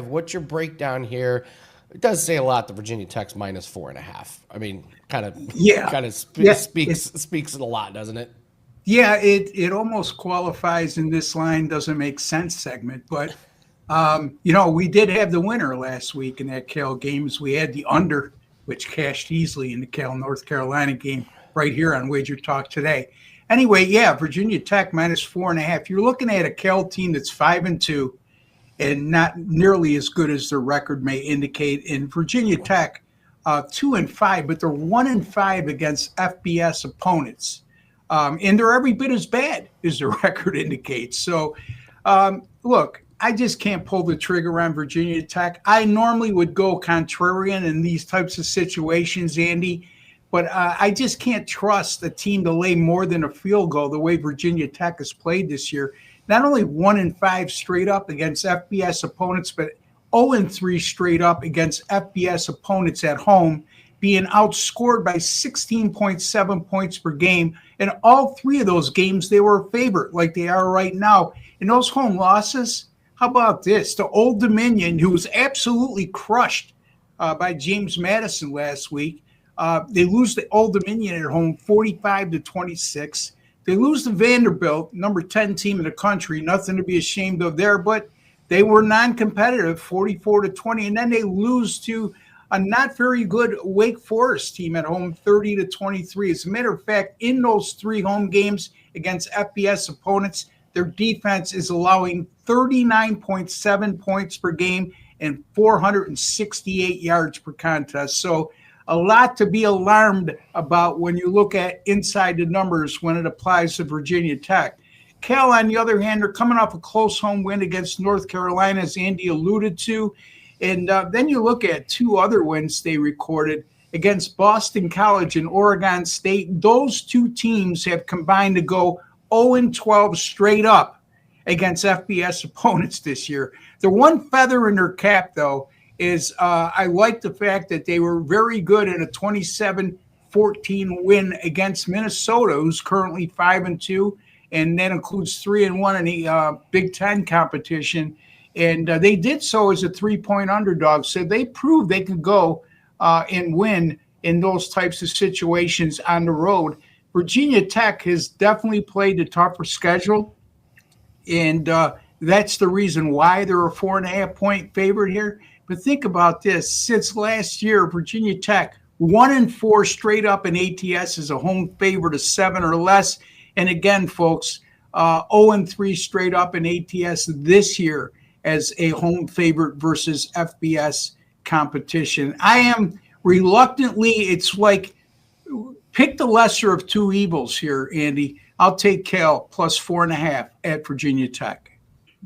What's your breakdown here? It does say a lot. The Virginia Tech's minus 4.5. I mean, kind of, Yeah. kind of Yeah. speaks it a lot, doesn't it? Yeah, it almost qualifies in this line doesn't make sense segment, but we did have the winner last week in that Cal games. We had the under, which cashed easily in the Cal North Carolina game right here on Wager Talk today. Anyway, yeah, Virginia Tech minus 4.5. You're looking at a Cal team that's 5-2 and not nearly as good as their record may indicate. In Virginia Tech, 2-5, but they're 1-5 against FBS opponents. And they're every bit as bad as the record indicates. So, look, I just can't pull the trigger on Virginia Tech. I normally would go contrarian in these types of situations, Andy, but I just can't trust a team to lay more than a field goal the way Virginia Tech has played this year. Not only 1-5 straight up against FBS opponents, but 0-3 straight up against FBS opponents at home, being outscored by 16.7 points per game. In all three of those games, they were a favorite like they are right now. In those home losses, how about this? The Old Dominion, who was absolutely crushed by James Madison last week, they lose the Old Dominion at home 45-26. They lose to Vanderbilt, number 10 team in the country, nothing to be ashamed of there, but they were non-competitive, 44-20. And then they lose to a not very good Wake Forest team at home, 30-23. As a matter of fact, in those three home games against FBS opponents, their defense is allowing 39.7 points per game and 468 yards per contest. So a lot to be alarmed about when you look at inside the numbers when it applies to Virginia Tech. Cal, on the other hand, they're coming off a close home win against North Carolina, as Andy alluded to. And then you look at two other wins they recorded against Boston College and Oregon State. Those two teams have combined to go 0-12 straight up against FBS opponents this year. The one feather in their cap, though, is I like the fact that they were very good in a 27-14 win against Minnesota, who's currently 5-2, and that includes 3-1 in the Big Ten competition. And they did so as a 3-point underdog. So they proved they could go and win in those types of situations on the road. Virginia Tech has definitely played a tougher schedule. And that's the reason why they're a 4.5-point favorite here. But think about this. Since last year, Virginia Tech 1-4 straight up in ATS is a home favorite of 7 or less. And again, folks, 0-3 straight up in ATS this year as a home favorite versus FBS competition. I am reluctantly, it's like pick the lesser of two evils here, Andy. I'll take Cal plus 4.5 at Virginia Tech.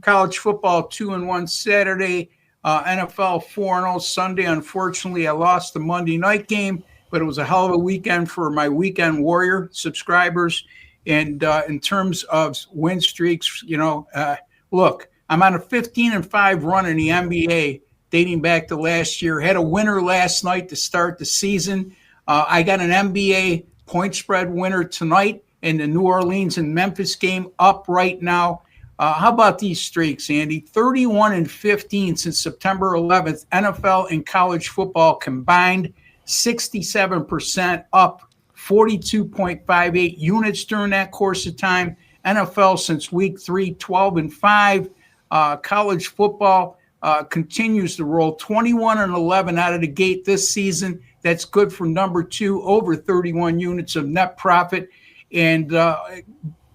College football 2-1 Saturday, NFL 4-0 Sunday. Unfortunately, I lost the Monday night game, but it was a hell of a weekend for my Weekend Warrior subscribers. And in terms of win streaks, look, I'm on a 15-5 run in the NBA dating back to last year. Had a winner last night to start the season. I got an NBA point spread winner tonight in the New Orleans and Memphis game up right now. How about these streaks, Andy? 31-15 since September 11th. NFL and college football combined, 67% up, 42.58 units during that course of time. NFL since week 3, 12-5. College football continues to roll 21-11 out of the gate this season. That's good for number 2, over 31 units of net profit. And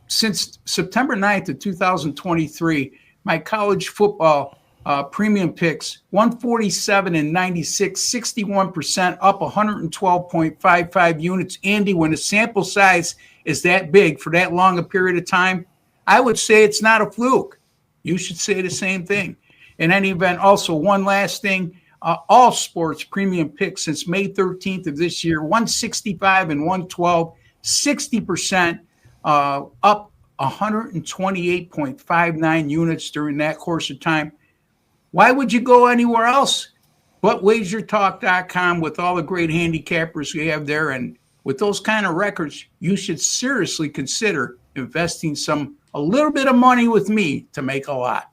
since September 9th of 2023, my college football premium picks, 147-96, 61%, up 112.55 units. Andy, when the sample size is that big for that long a period of time, I would say it's not a fluke. You should say the same thing. In any event, also one last thing, all sports premium picks since May 13th of this year, 165-112, 60%, up 128.59 units during that course of time. Why would you go anywhere else but wagertalk.com with all the great handicappers we have there? And with those kind of records, you should seriously consider investing a little bit of money with me to make a lot.